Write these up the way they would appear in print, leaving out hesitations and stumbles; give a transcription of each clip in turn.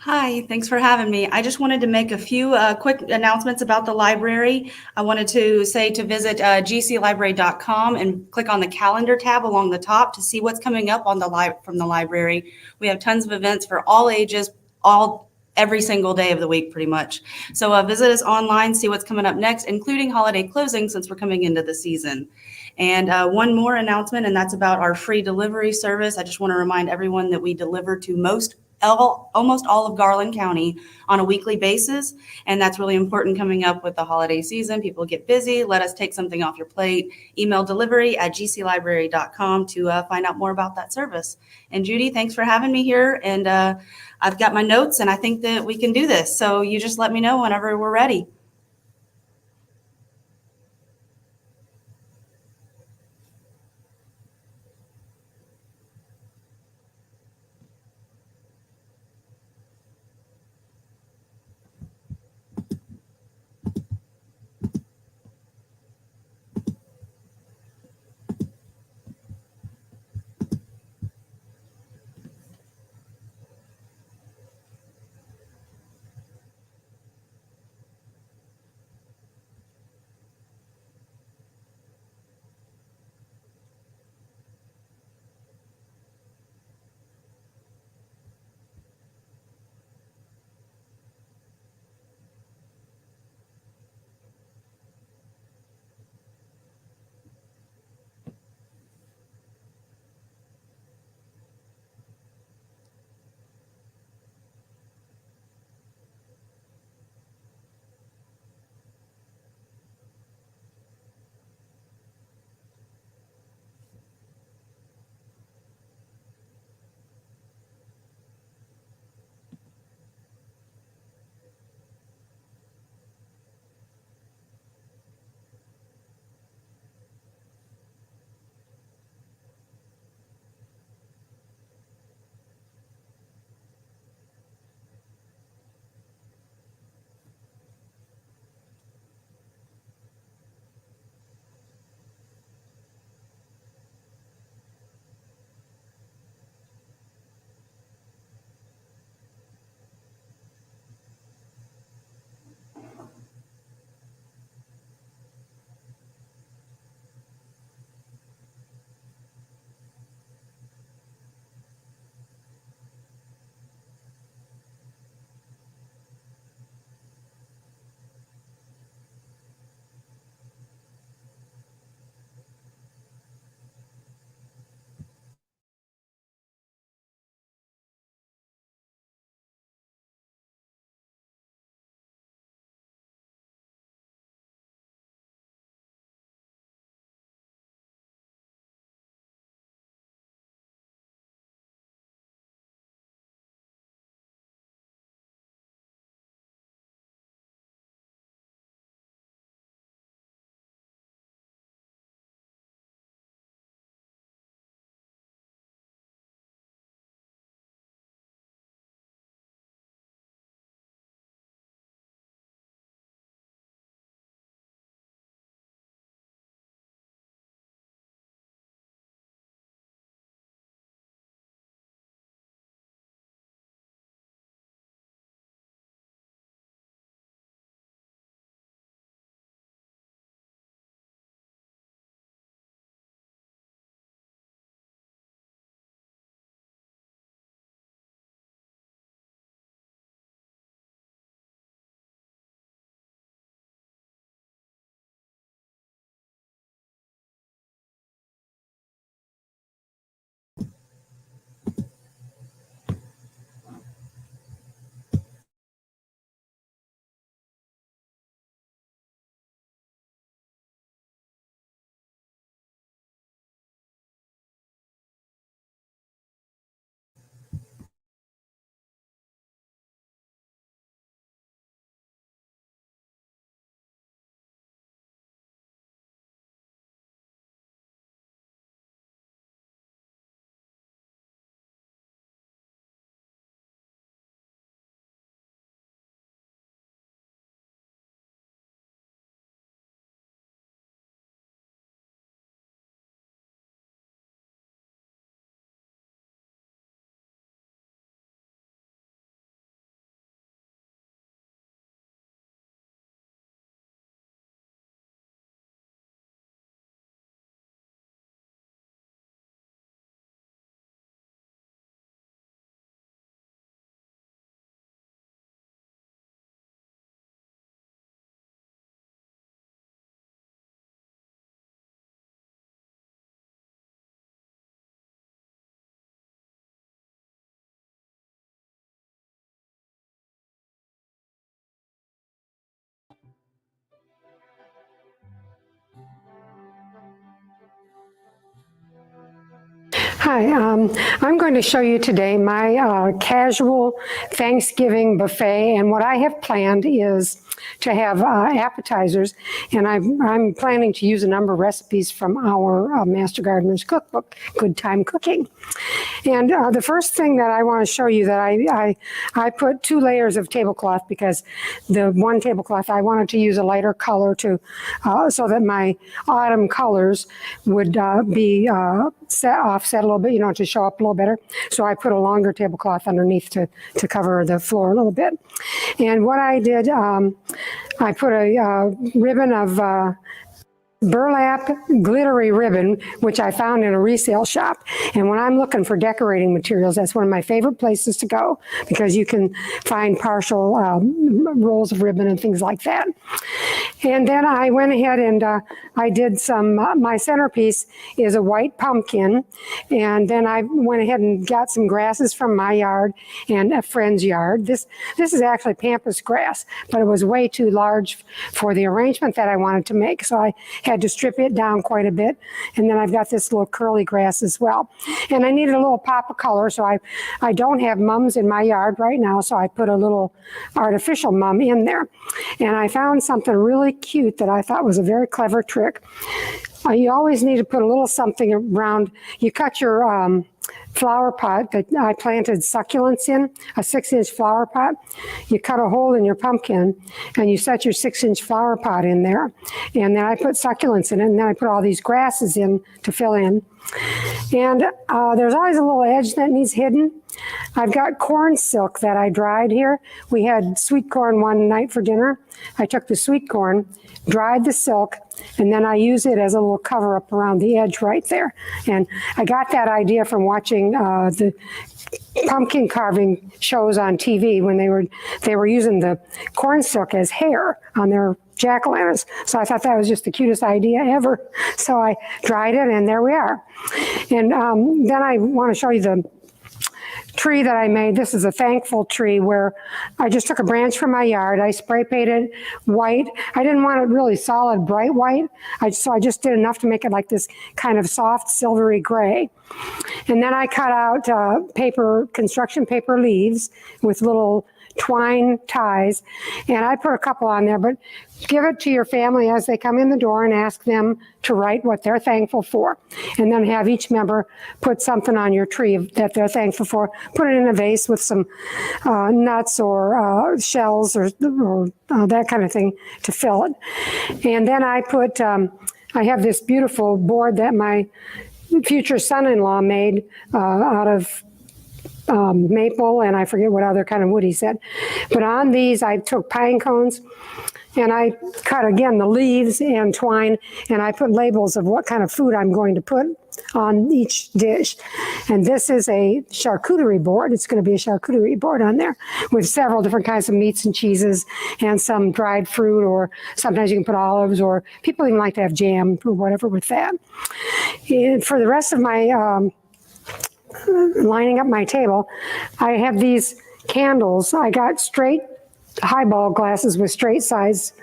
Hi, thanks for having me. I just wanted to make a few quick announcements about the library. I wanted to say to visit gclibrary.com and click on the calendar tab along the top to see what's coming up on from the library. We have tons of events for all ages, all every single day of the week, pretty much. So visit us online, see what's coming up next, including holiday closing since we're coming into the season. And one more announcement, and that's about our free delivery service. I just want to remind everyone that we deliver to almost all of Garland County on a weekly basis. And that's really important coming up with the holiday season. People get busy. Let us take something off your plate. Email delivery@gclibrary.com to find out more about that service. And Judy, thanks for having me here. And I've got my notes and I think that we can do this. So you just let me know whenever we're ready. Hi, I'm going to show you today my casual Thanksgiving buffet, and what I have planned is to have appetizers, and I'm planning to use a number of recipes from our Master Gardeners cookbook, Good Time Cooking. And the first thing that I want to show you that I put 2 layers of tablecloth, because the one tablecloth I wanted to use a lighter color to so that my autumn colors would be offset a little bit, to show up a little better. So I put a longer tablecloth underneath to cover the floor a little bit. And what I did, I put a ribbon of burlap glittery ribbon, which I found in a resale shop. And when I'm looking for decorating materials, that's one of my favorite places to go, because you can find partial rolls of ribbon and things like that. And then I went ahead and I did some, my centerpiece is a white pumpkin. And then I went ahead and got some grasses from my yard and a friend's yard. This is actually pampas grass, but it was way too large for the arrangement that I wanted to make. So I had to strip it down quite a bit. And then I've got this little curly grass as well. And I needed a little pop of color, so I don't have mums in my yard right now, so I put a little artificial mum in there. And I found something really cute that I thought was a very clever trick. You always need to put a little something around. You cut your flower pot that I planted succulents in, a 6-inch flower pot. You cut a hole in your pumpkin and you set your 6-inch flower pot in there. And then I put succulents in it, and then I put all these grasses in to fill in. And there's always a little edge that needs hidden. I've got corn silk that I dried here. We had sweet corn one night for dinner. I took the sweet corn, dried the silk, and then I use it as a little cover up around the edge right there. And I got that idea from watching the pumpkin carving shows on TV when they were using the corn silk as hair on their jack-o'-lanterns. So I thought that was just the cutest idea ever. So I dried it, and there we are. And then I want to show you the tree that I made. This is a thankful tree where I just took a branch from my yard. I spray painted white. I didn't want it really solid, bright white. So I just did enough to make it like this kind of soft, silvery gray. And then I cut out construction paper leaves with little twine ties, and I put a couple on there, but give it to your family as they come in the door and ask them to write what they're thankful for, and then have each member put something on your tree that they're thankful for. Put it in a vase with some nuts or shells or that kind of thing to fill it. And then I put, I have this beautiful board that my future son-in-law made out of maple, and I forget what other kind of wood he said. But on these, I took pine cones, and I cut, again, the leaves and twine, and I put labels of what kind of food I'm going to put on each dish. And this is a charcuterie board. It's going to be a charcuterie board on there with several different kinds of meats and cheeses and some dried fruit, or sometimes you can put olives, or people even like to have jam or whatever with that. And for the rest of my lining up my table, I have these candles. I got straight highball glasses with straight sides,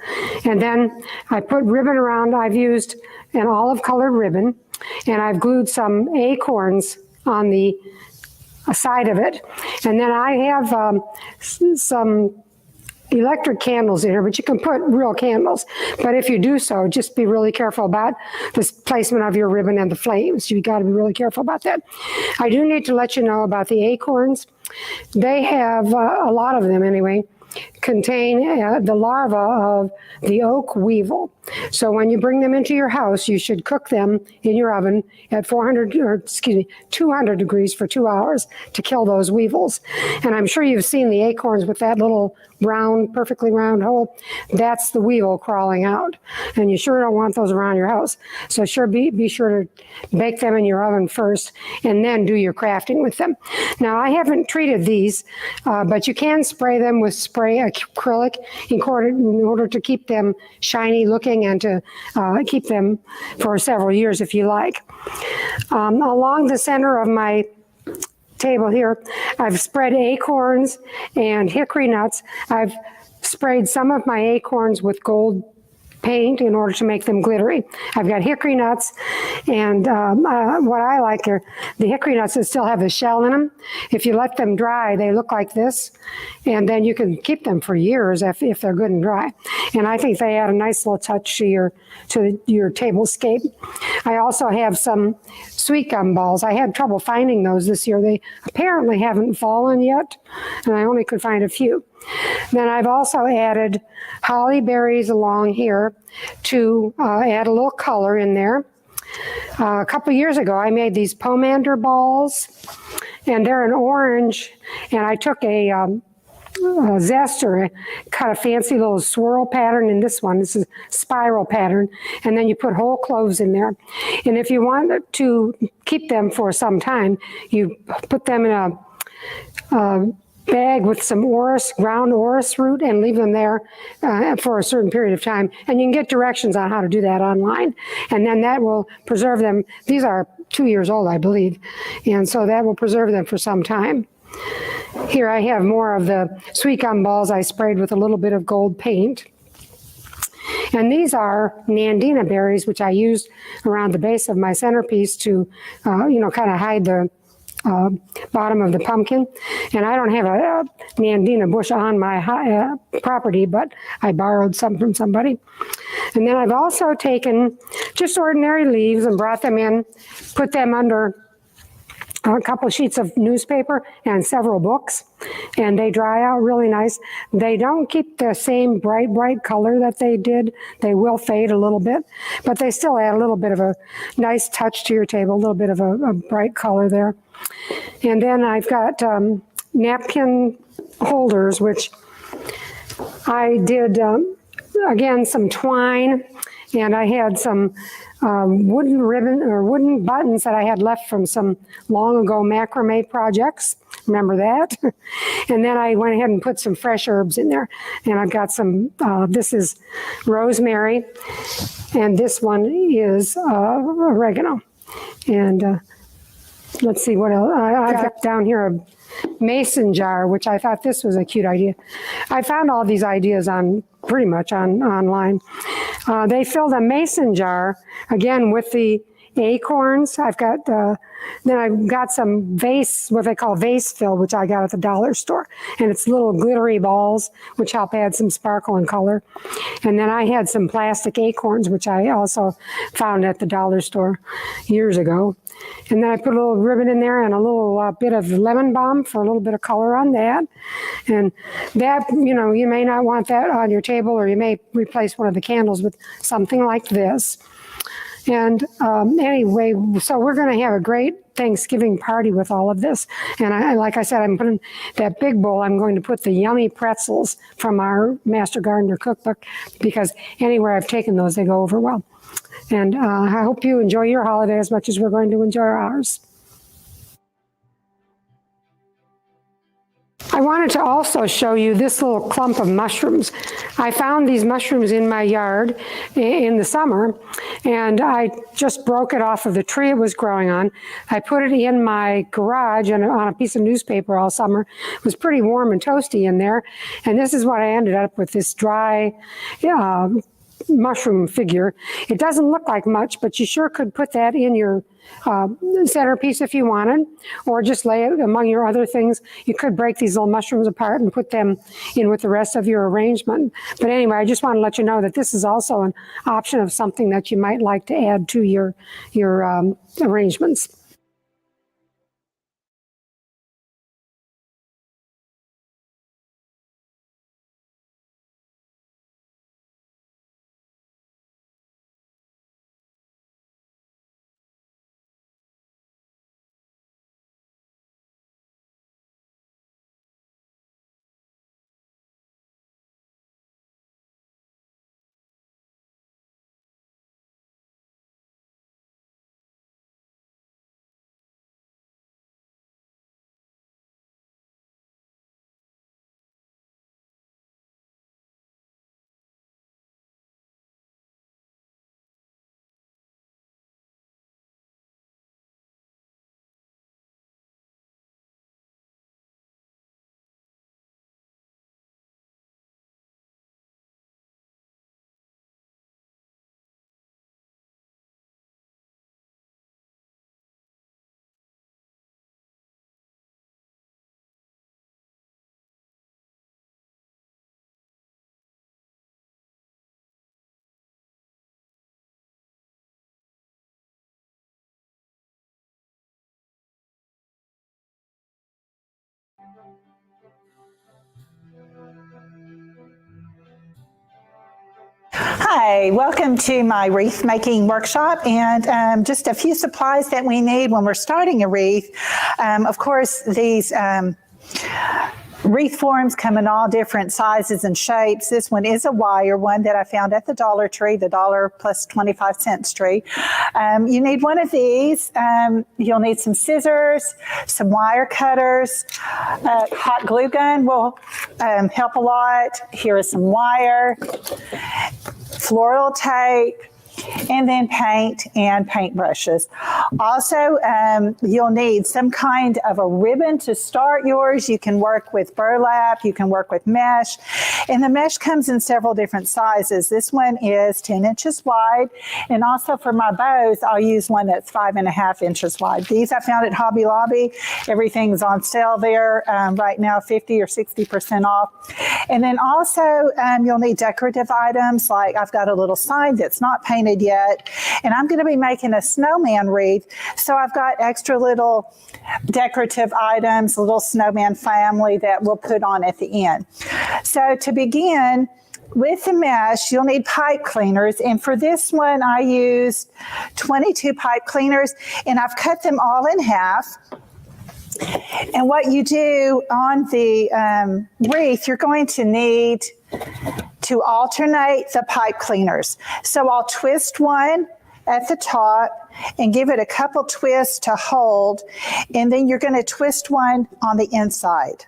and then I put ribbon around. I've used an olive colored ribbon, and I've glued some acorns on the side of it. And then I have some electric candles in here, but you can put real candles. But if you do so, just be really careful about the placement of your ribbon and the flames. You got to be really careful about that. I do need to let you know about the acorns. They have, a lot of them anyway, contain the larva of the oak weevil. So when you bring them into your house, you should cook them in your oven at 200 degrees for 2 hours to kill those weevils. And I'm sure you've seen the acorns with that little round, perfectly round hole. That's the weevil crawling out. And you sure don't want those around your house. So be sure to bake them in your oven first, and then do your crafting with them. Now, I haven't treated these, but you can spray them with spray acrylic in order to keep them shiny looking, and to keep them for several years if you like. Along the center of my table here, I've spread acorns and hickory nuts. I've sprayed some of my acorns with gold paint in order to make them glittery. I've got hickory nuts, and what I like are the hickory nuts that still have the shell in them. If you let them dry, they look like this, and then you can keep them for years if they're good and dry. And I think they add a nice little touch to your table-scape. I also have some sweet gum balls. I had trouble finding those this year. They apparently haven't fallen yet, and I only could find a few. Then I've also added holly berries along here to add a little color in there. A couple years ago, I made these pomander balls, and they're an orange, and I took a zester, cut a fancy little swirl pattern in this one. This is spiral pattern, and then you put whole cloves in there. And if you want to keep them for some time, you put them in a bag with some ground orris root, and leave them there for a certain period of time. And you can get directions on how to do that online. And then that will preserve them. These are 2 years old, I believe. And so that will preserve them for some time. Here I have more of the sweet gum balls I sprayed with a little bit of gold paint. And these are nandina berries, which I used around the base of my centerpiece to, kind of hide the bottom of the pumpkin. And I don't have a nandina bush on my property, but I borrowed some from somebody. And then I've also taken just ordinary leaves and brought them in, put them under a couple sheets of newspaper and several books, and they dry out really nice. They don't keep the same bright color that they did. They will fade a little bit, but they still add a little bit of a nice touch to your table, a little bit of a bright color there. And then I've got napkin holders, which I did, again, some twine, and I had some wooden ribbon or wooden buttons that I had left from some long ago macrame projects. Remember that? And then I went ahead and put some fresh herbs in there. And I've got some, this is rosemary, and this one is oregano. And let's see what else. I've got down here a mason jar, which I thought this was a cute idea. I found all these ideas pretty much online. They filled a mason jar, again, with the acorns. Then I've got some vase, what they call vase fill, which I got at the dollar store. And it's little glittery balls, which help add some sparkle and color. And then I had some plastic acorns, which I also found at the dollar store years ago. And then I put a little ribbon in there and a little bit of lemon balm for a little bit of color on that. And that, you may not want that on your table, or you may replace one of the candles with something like this. And anyway, so we're going to have a great Thanksgiving party with all of this. And like I said, I'm putting that big bowl, I'm going to put the yummy pretzels from our Master Gardener cookbook, because anywhere I've taken those, they go over well. And I hope you enjoy your holiday as much as we're going to enjoy ours. I wanted to also show you this little clump of mushrooms. I found these mushrooms in my yard in the summer, and I just broke it off of the tree it was growing on. I put it in my garage and on a piece of newspaper all summer. It was pretty warm and toasty in there, and this is what I ended up with, this dry mushroom figure. It doesn't look like much, but you sure could put that in your centerpiece if you wanted, or just lay it among your other things. You could break these little mushrooms apart and put them in with the rest of your arrangement. But anyway, I just want to let you know that this is also an option of something that you might like to add to your arrangements. Hi, welcome to my wreath making workshop, and just a few supplies that we need when we're starting a wreath. Of course, these wreath forms come in all different sizes and shapes. This one is a wire one that I found at the Dollar Tree, the dollar plus 25 cents tree. You need one of these. You'll need some scissors, some wire cutters. Hot glue gun will help a lot. Here is some wire, floral tape, and then paint and paint brushes. Also, you'll need some kind of a ribbon to start yours. You can work with burlap, you can work with mesh, and the mesh comes in several different sizes. This one is 10 inches wide, and also for my bows, I'll use one that's 5.5 inches wide. These I found at Hobby Lobby. Everything's on sale there right now, 50 or 60% off. And then also, you'll need decorative items, like I've got a little sign that's not painted yet, and I'm going to be making a snowman wreath, so I've got extra little decorative items, a little snowman family that we'll put on at the end. So to begin with the mesh, you'll need pipe cleaners, and for this one I used 22 pipe cleaners, and I've cut them all in half. And what you do on the wreath, you're going to need to alternate the pipe cleaners. So I'll twist one at the top and give it a couple twists to hold, and then you're going to twist one on the inside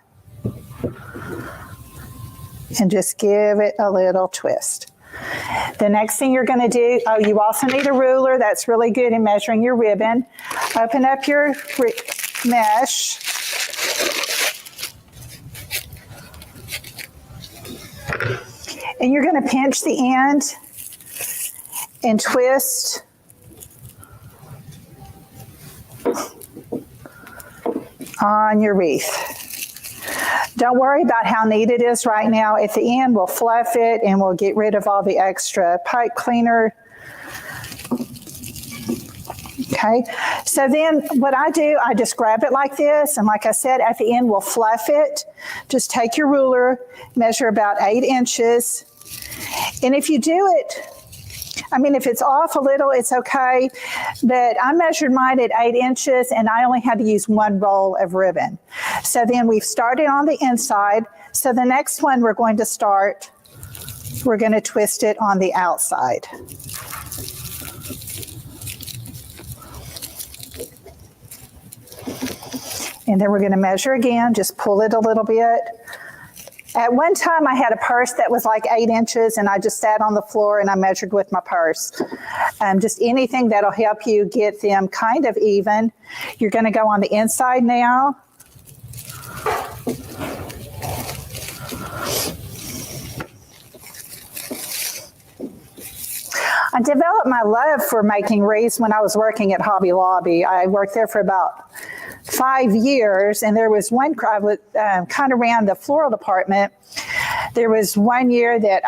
and just give it a little twist. The next thing you're going to do, you also need a ruler. That's really good in measuring your ribbon. Open up your mesh. And you're going to pinch the end and twist on your wreath. Don't worry about how neat it is right now. At the end, we'll fluff it and we'll get rid of all the extra pipe cleaner. Okay, so then what I do, I just grab it like this, and like I said, at the end we'll fluff it. Just take your ruler, measure about 8 inches, and if you do it, I mean, if it's off a little, it's okay, but I measured mine at 8 inches, and I only had to use one roll of ribbon. So then we've started on the inside, so the next one we're going to twist it on the outside. And then we're going to measure again, just pull it a little bit. At one time I had a purse that was like 8 inches, and I just sat on the floor and I measured with my purse. Just anything that'll help you get them kind of even. You're going to go on the inside now. I developed my love for making wreaths when I was working at Hobby Lobby. I worked there for about 5 years, and there was one, I kind of ran the floral department. There was one year that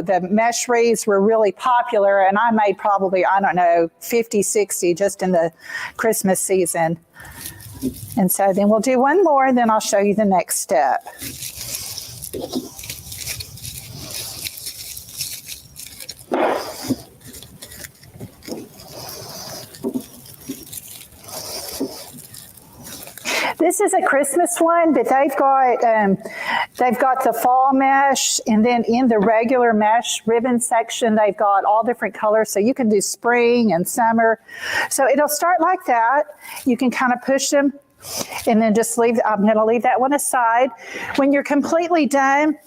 the mesh wreaths were really popular, and I made probably, 50, 60 just in the Christmas season. And so then we'll do one more, and then I'll show you the next step. This is a Christmas one, but they've got the fall mesh, and then in the regular mesh ribbon section, they've got all different colors, so you can do spring and summer. So it'll start like that. You can kind of push them, and then just leave. I'm going to leave that one aside. When you're completely done,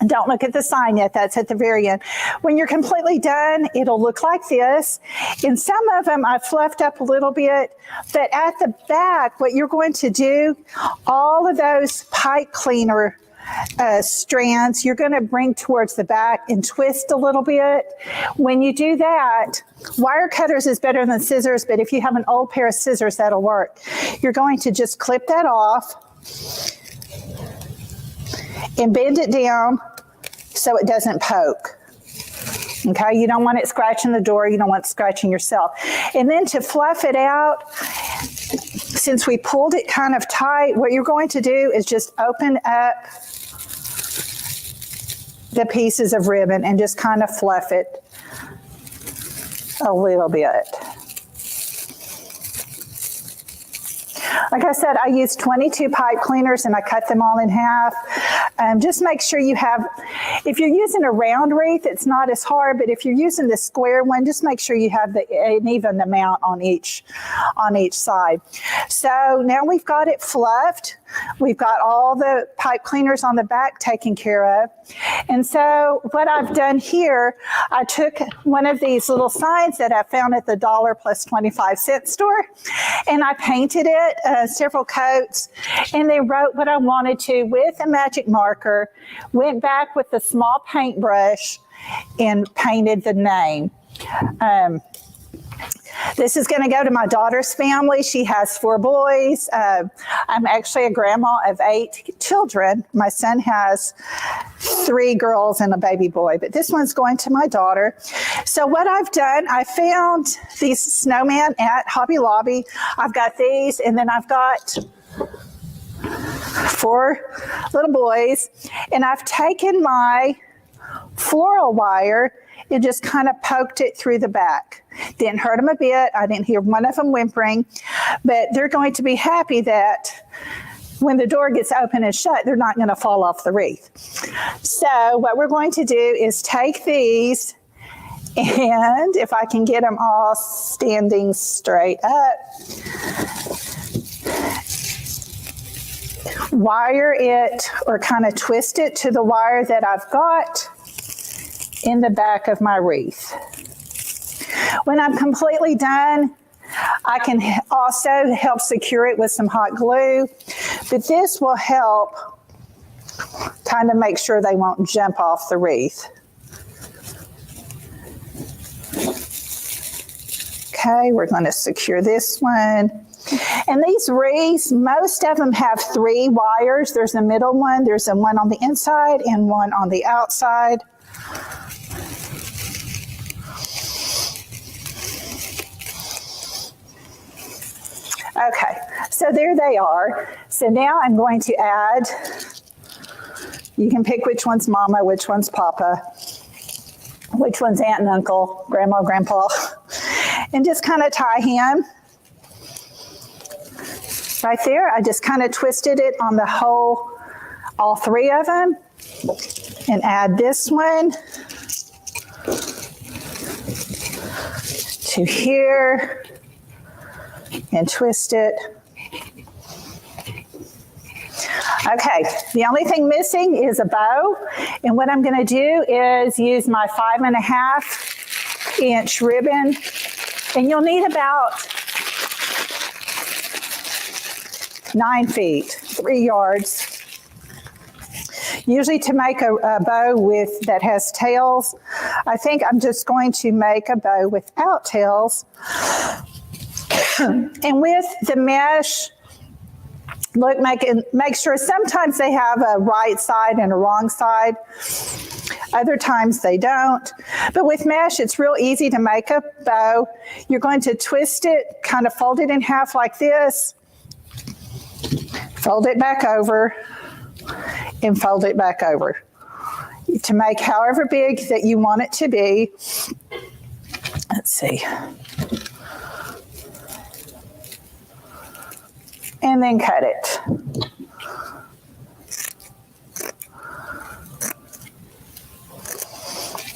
don't look at the sign yet, that's at the very end. When you're completely done, it'll look like this. In some of them, I fluffed up a little bit, but at the back, what you're going to do, all of those pipe cleaner strands, you're going to bring towards the back and twist a little bit. When you do that, wire cutters is better than scissors, but if you have an old pair of scissors, that'll work. You're going to just clip that off and bend it down so it doesn't poke. Okay, you don't want it scratching the door, you don't want it scratching yourself. And then to fluff it out, since we pulled it kind of tight, what you're going to do is just open up the pieces of ribbon and just kind of fluff it a little bit. Like I said, I used 22 pipe cleaners and I cut them all in half. Just make sure you have, if you're using a round wreath, it's not as hard, but if you're using the square one, just make sure you have an even amount on each side. So now we've got it fluffed. We've got all the pipe cleaners on the back taken care of. And so what I've done here, I took one of these little signs that I found at the $1 plus 25 cent store, and I painted it several coats, and they wrote what I wanted to with a magic marker, went back with a small paintbrush and painted the name. This is going to go to my daughter's family. She has 4 boys. I'm actually a grandma of 8 children. My son has 3 girls and a baby boy, but this one's going to my daughter. So what I've done, I found these snowmen at Hobby Lobby. I've got these, and then I've got 4 little boys, and I've taken my floral wire and just kind of poked it through the back. Didn't hurt them a bit. I didn't hear one of them whimpering, but they're going to be happy that when the door gets open and shut, they're not going to fall off the wreath. So what we're going to do is take these, and if I can get them all standing straight up, wire it or kind of twist it to the wire that I've got in the back of my wreath. When I'm completely done, I can also help secure it with some hot glue, but this will help kind of make sure they won't jump off the wreath. Okay, we're going to secure this one. And these wreaths, most of them have 3 wires. There's a middle one, there's a one on the inside and one on the outside. Okay, so there they are. So now I'm going to add, you can pick which one's mama, which one's papa, which one's aunt and uncle, grandma, grandpa, and just kind of tie him. Right there, I just kind of twisted it on the whole, all 3 of them, and add this one to here, and twist it. Okay, the only thing missing is a bow, and what I'm going to do is use my 5.5 inch ribbon, and you'll need about 9 feet, 3 yards. Usually to make a bow that has tails, I think I'm just going to make a bow without tails. And with the mesh, look, make sure sometimes they have a right side and a wrong side. Other times they don't. But with mesh, it's real easy to make a bow. You're going to twist it, kind of fold it in half like this, fold it back over, and fold it back over to make however big that you want it to be. Let's see. And then cut it.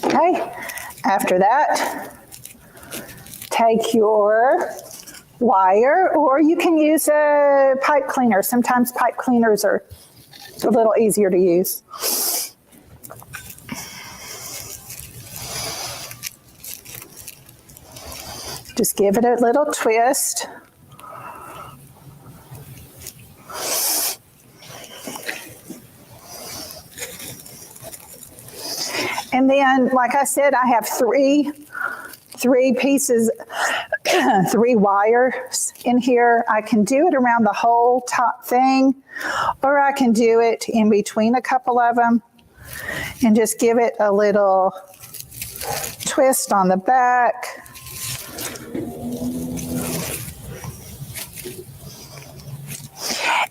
Okay, after that, take your wire, or you can use a pipe cleaner. Sometimes pipe cleaners are a little easier to use. Just give it a little twist. And then, like I said, I have three pieces, 3 wires in here. I can do it around the whole top thing, or I can do it in between a couple of them and just give it a little twist on the back.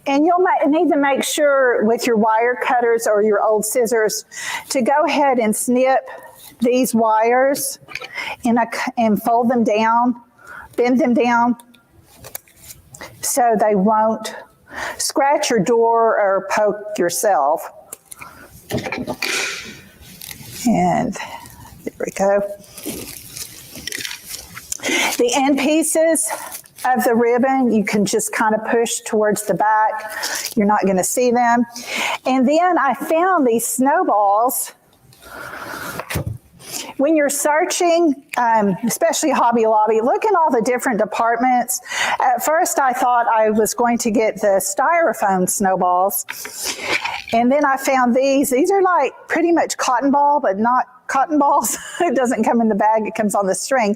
And you'll need to make sure with your wire cutters or your old scissors to go ahead and snip these wires and fold them down, bend them down so they won't scratch your door or poke yourself. And there we go. The end pieces of the ribbon, you can just kind of push towards the back. You're not going to see them. And then I found these snowballs. When you're searching, especially Hobby Lobby, look in all the different departments. At first, I thought I was going to get the styrofoam snowballs. And then I found these. These are like pretty much cotton ball, but not cotton balls. It doesn't come in the bag. It comes on the string.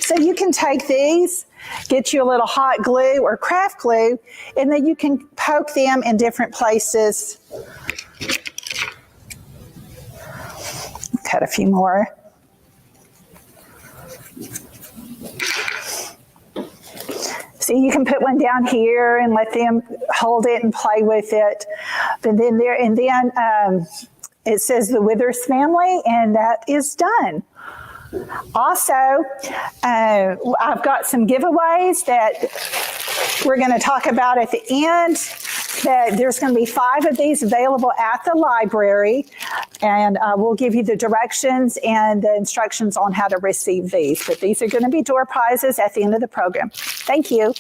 So you can take these, get you a little hot glue or craft glue, and then you can poke them in different places. Cut a few more. See, you can put one down here and let them hold it and play with it. But then it says the Withers family, and that is done. Also, I've got some giveaways that we're going to talk about at the end. That there's going to be 5 of these available at the library, and we'll give you the directions and the instructions on how to receive these. But these are going to be door prizes at the end of the program. Thank you.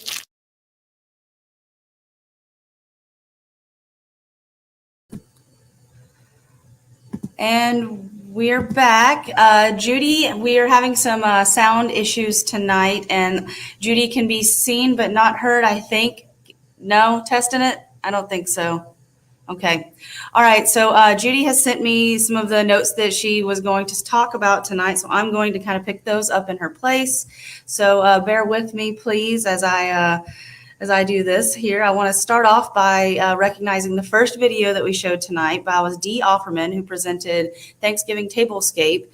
And we're back. Judy, we are having some sound issues tonight, and Judy can be seen but not heard, I think. No? Testing it? I don't think so. Okay. All right. So Judy has sent me some of the notes that she was going to talk about tonight. So I'm going to kind of pick those up in her place. So bear with me, please, as I do this here. I want to start off by recognizing the first video that we showed tonight by Dee Offerman, who presented Thanksgiving Tablescape.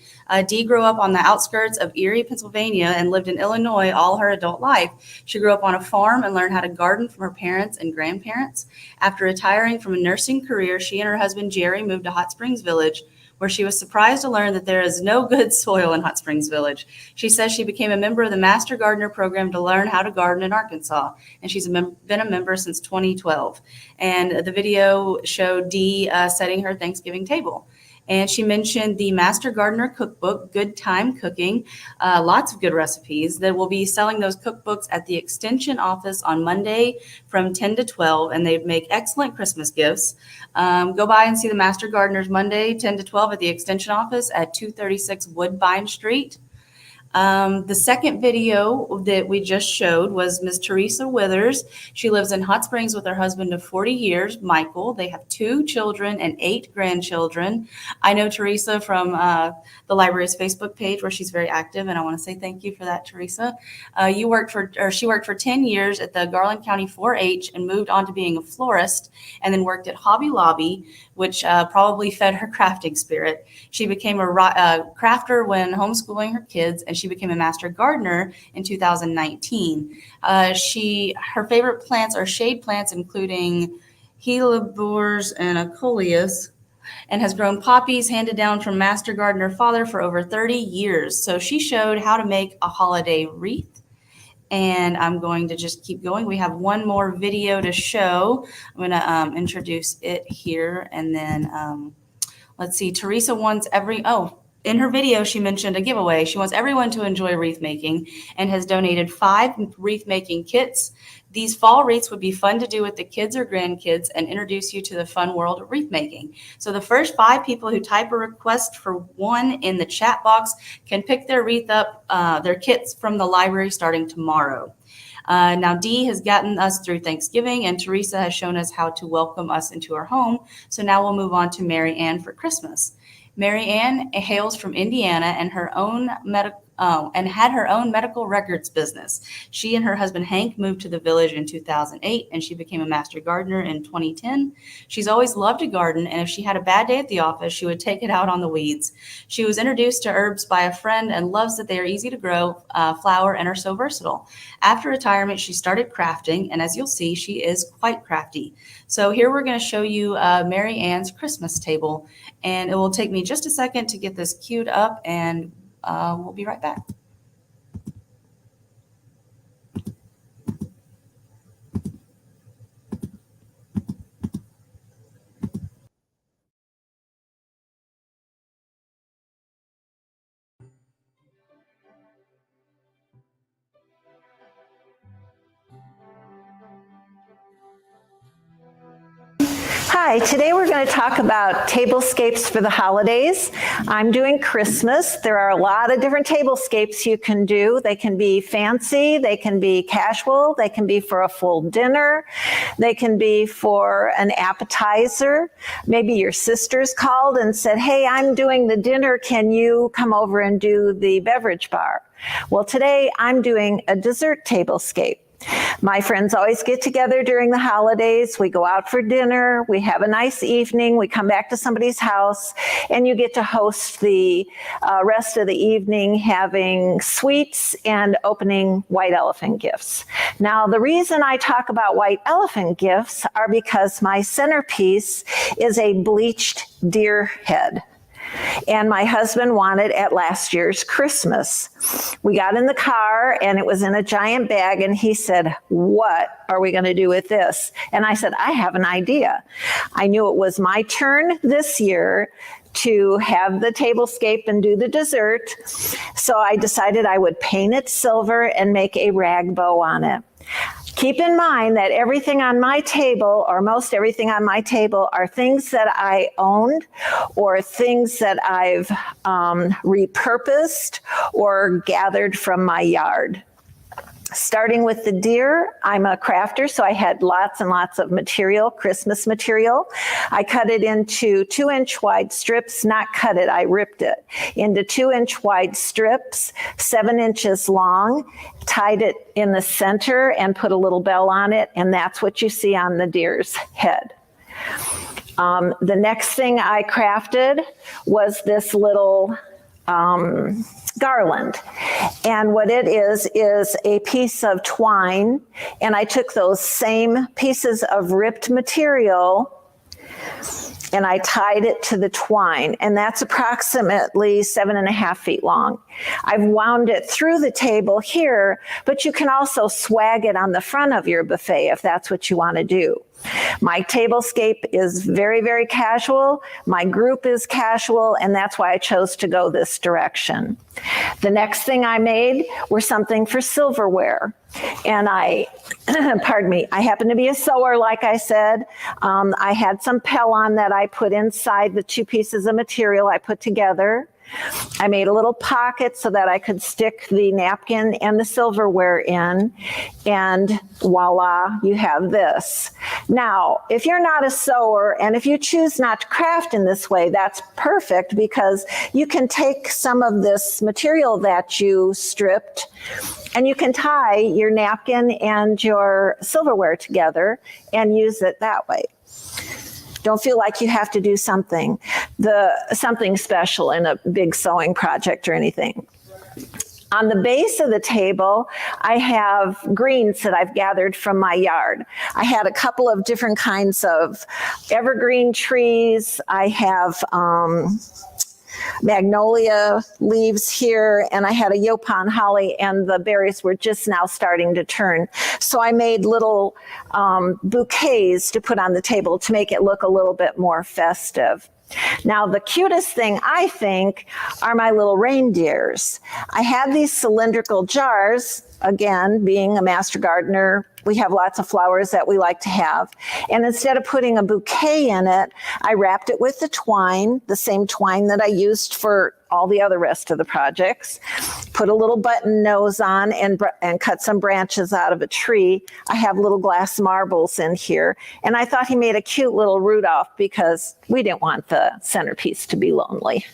Dee grew up on the outskirts of Erie, Pennsylvania, and lived in Illinois all her adult life. She grew up on a farm and learned how to garden from her parents and grandparents. After retiring from a nursing career, she and her husband Jerry moved to Hot Springs Village, where she was surprised to learn that there is no good soil in Hot Springs Village. She says she became a member of the Master Gardener program to learn how to garden in Arkansas, and she's been a member since 2012. And the video showed Dee setting her Thanksgiving table. And she mentioned the Master Gardener cookbook, Good Time Cooking, lots of good recipes. That will be selling those cookbooks at the Extension office on Monday from 10 to 12, and they make excellent Christmas gifts. Go by and see the Master Gardeners Monday, 10 to 12 at the Extension office at 236 Woodbine Street. The second video that we just showed was Miss Teresa Withers. She lives in Hot Springs with her husband of 40 years, Michael. They have 2 children and 8 grandchildren. I know Teresa from the library's Facebook page, where she's very active, and I want to say thank you for that, Teresa. She worked for 10 years at the Garland County 4-H and moved on to being a florist, and then worked at Hobby Lobby, which probably fed her crafting spirit. She became a crafter when homeschooling her kids, and she became a master gardener in 2019. Her favorite plants are shade plants, including hellebores and coleus, and has grown poppies handed down from master gardener father for over 30 years. So she showed how to make a holiday wreath. And I'm going to just keep going. We have one more video to show. I'm going to introduce it here. And then let's see. Teresa wants in her video, she mentioned a giveaway. She wants everyone to enjoy wreath making and has donated 5 wreath making kits. These fall wreaths would be fun to do with the kids or grandkids and introduce you to the fun world of wreath making. So the first 5 people who type a request for one in the chat box can pick their wreath up, their kits from the library starting tomorrow. Now, Dee has gotten us through Thanksgiving, and Teresa has shown us how to welcome us into our home. So now we'll move on to Mary Ann for Christmas. Mary Ann hails from Indiana, and her own and had her own medical records business. She and her husband Hank moved to the village in 2008, and she became a master gardener in 2010. She's always loved to garden, and if she had a bad day at the office, she would take it out on the weeds. She was introduced to herbs by a friend and loves that they are easy to grow, flower, and are so versatile. After retirement, she started crafting, and as you'll see, she is quite crafty. So here we're going to show you Mary Ann's Christmas table, and it will take me just a second to get this queued up, and we'll be right back. Hi, today we're going to talk about table-scapes for the holidays. I'm doing Christmas. There are a lot of different table-scapes you can do. They can be fancy, they can be casual, they can be for a full dinner, they can be for an appetizer. Maybe your sisters called and said, hey, I'm doing the dinner, can you come over and do the beverage bar? Well, today I'm doing a dessert table-scape. My friends always get together during the holidays. We go out for dinner. We have a nice evening. We come back to somebody's house, and you get to host the rest of the evening having sweets and opening white elephant gifts. Now, the reason I talk about white elephant gifts are because my centerpiece is a bleached deer head. And my husband wanted at last year's Christmas. We got in the car and it was in a giant bag, and he said, what are we going to do with this? And I said, I have an idea. I knew it was my turn this year to have the table-scape and do the dessert. So I decided I would paint it silver and make a rag bow on it. Keep in mind that everything on my table, or most everything on my table, are things that I owned or things that I've repurposed or gathered from my yard. Starting with the deer, I'm a crafter, so I had lots and lots of material, Christmas material. I cut it into 2-inch wide strips, not cut it, I ripped it into 2-inch wide strips, 7 inches long, tied it in the center and put a little bell on it, and that's what you see on the deer's head. The next thing I crafted was this little garland. And what it is a piece of twine. And I took those same pieces of ripped material and I tied it to the twine. And that's approximately 7.5 feet long. I've wound it through the table here, but you can also swag it on the front of your buffet if that's what you want to do. My table-scape is very, very casual. My group is casual, and that's why I chose to go this direction. The next thing I made were something for silverware. And pardon me, I happen to be a sewer, like I said. I had some Pellon that I put inside the 2 pieces of material I put together. I made a little pocket so that I could stick the napkin and the silverware in, and voila, you have this. Now, if you're not a sewer and if you choose not to craft in this way, that's perfect, because you can take some of this material that you stripped and you can tie your napkin and your silverware together and use it that way. Don't feel like you have to do something special in a big sewing project or anything. On the base of the table, I have greens that I've gathered from my yard. I had a couple of different kinds of evergreen trees. I have magnolia leaves here, and I had a Yopon holly, and the berries were just now starting to turn. So I made little bouquets to put on the table to make it look a little bit more festive. Now, the cutest thing, I think, are my little reindeers. I have these cylindrical jars. Again, being a master gardener, we have lots of flowers that we like to have. And instead of putting a bouquet in it, I wrapped it with the twine, the same twine that I used for all the other rest of the projects. Put a little button nose on and cut some branches out of a tree. I have little glass marbles in here. And I thought he made a cute little Rudolph because we didn't want the centerpiece to be lonely.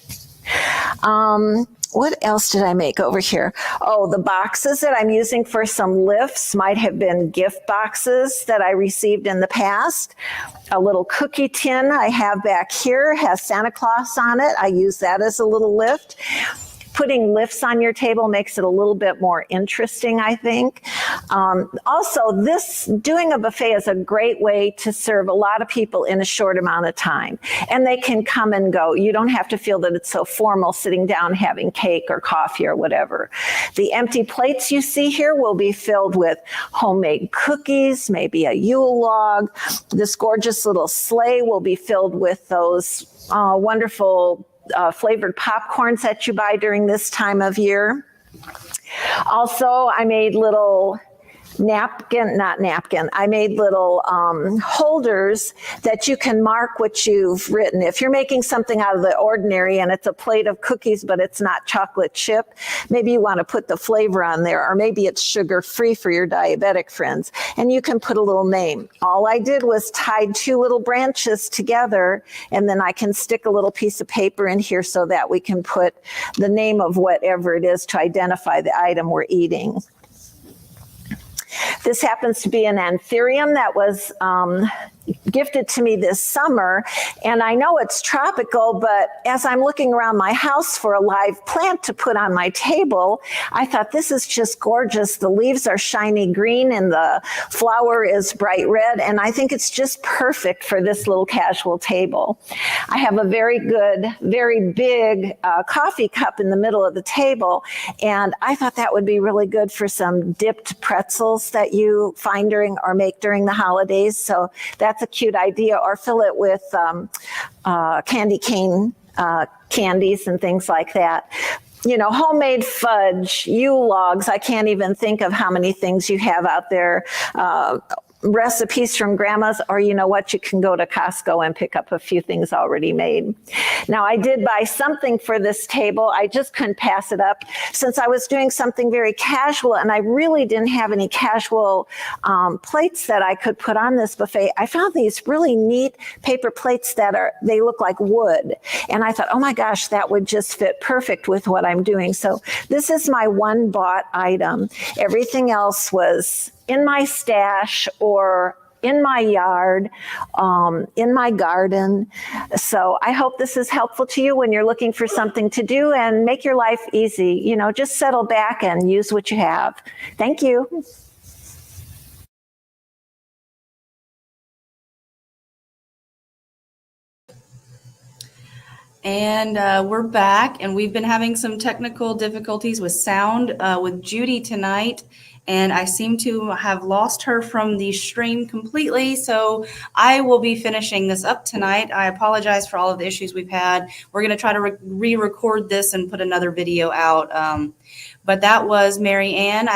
what else did I make over here? Oh, the boxes that I'm using for some lifts might have been gift boxes that I received in the past. A little cookie tin I have back here has Santa Claus on it. I use that as a little lift. Putting lifts on your table makes it a little bit more interesting, I think. Also, doing a buffet is a great way to serve a lot of people in a short amount of time. And they can come and go. You don't have to feel that it's so formal sitting down having cake or coffee or whatever. The empty plates you see here will be filled with homemade cookies, maybe a Yule log. This gorgeous little sleigh will be filled with those wonderful flavored popcorns that you buy during this time of year. Also, I made little I made little holders that you can mark what you've written. If you're making something out of the ordinary and it's a plate of cookies, but it's not chocolate chip, maybe you want to put the flavor on there, or maybe it's sugar-free for your diabetic friends, and you can put a little name. All I did was tied 2 little branches together, and then I can stick a little piece of paper in here so that we can put the name of whatever it is to identify the item we're eating. This happens to be an anthurium that was gifted to me this summer, and I know it's tropical, but as I'm looking around my house for a live plant to put on my table, I thought, this is just gorgeous. The leaves are shiny green and the flower is bright red, and I think it's just perfect for this little casual table. I have a very good, very big coffee cup in the middle of the table, and I thought that would be really good for some dipped pretzels that you find or make during the holidays. So that's a cute idea. Or fill it with candy cane candies and things like that. You know, homemade fudge, Yule logs. I can't even think of how many things you have out there. Recipes from grandma's, or you know what, you can go to Costco and pick up a few things already made. Now, I did buy something for this table. I just couldn't pass it up since I was doing something very casual, and I really didn't have any casual plates that I could put on this buffet. I found these really neat paper plates they look like wood, and I thought, oh my gosh, that would just fit perfect with what I'm doing. So this is my one bought item. Everything else was in my stash or in my yard, in my garden. So I hope this is helpful to you when you're looking for something to do and make your life easy. You know, just settle back and use what you have. Thank you. And we're back, and we've been having some technical difficulties with sound with Judy tonight. And I seem to have lost her from the stream completely. So I will be finishing this up tonight. I apologize for all of the issues we've had. We're going to try to re-record this and put another video out. But that was Mary Ann.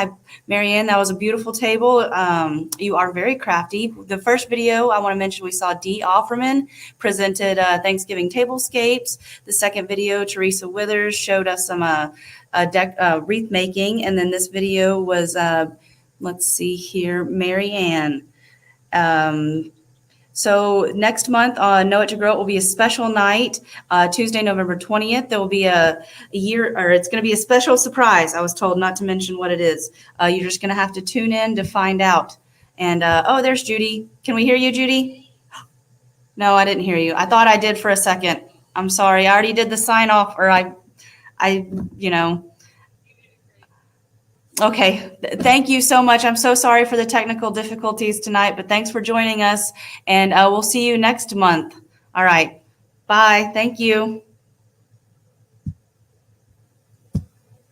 Mary Ann, that was a beautiful table. You are very crafty. The first video I want to mention, we saw Dee Offerman presented Thanksgiving table-scapes. The second video, Teresa Withers showed us some wreath making. And then this video was, let's see here, Mary Ann. So next month on Know It to Grow It will be a special night, Tuesday, November 20th. There will be it's going to be a special surprise. I was told not to mention what it is. You're just going to have to tune in to find out. And, oh, there's Judy. Can we hear you, Judy? No, I didn't hear you. I thought I did for a second. I'm sorry. I already did the sign off, or Okay, thank you so much. I'm so sorry for the technical difficulties tonight, but thanks for joining us, and we'll see you next month. All right, bye. Thank you.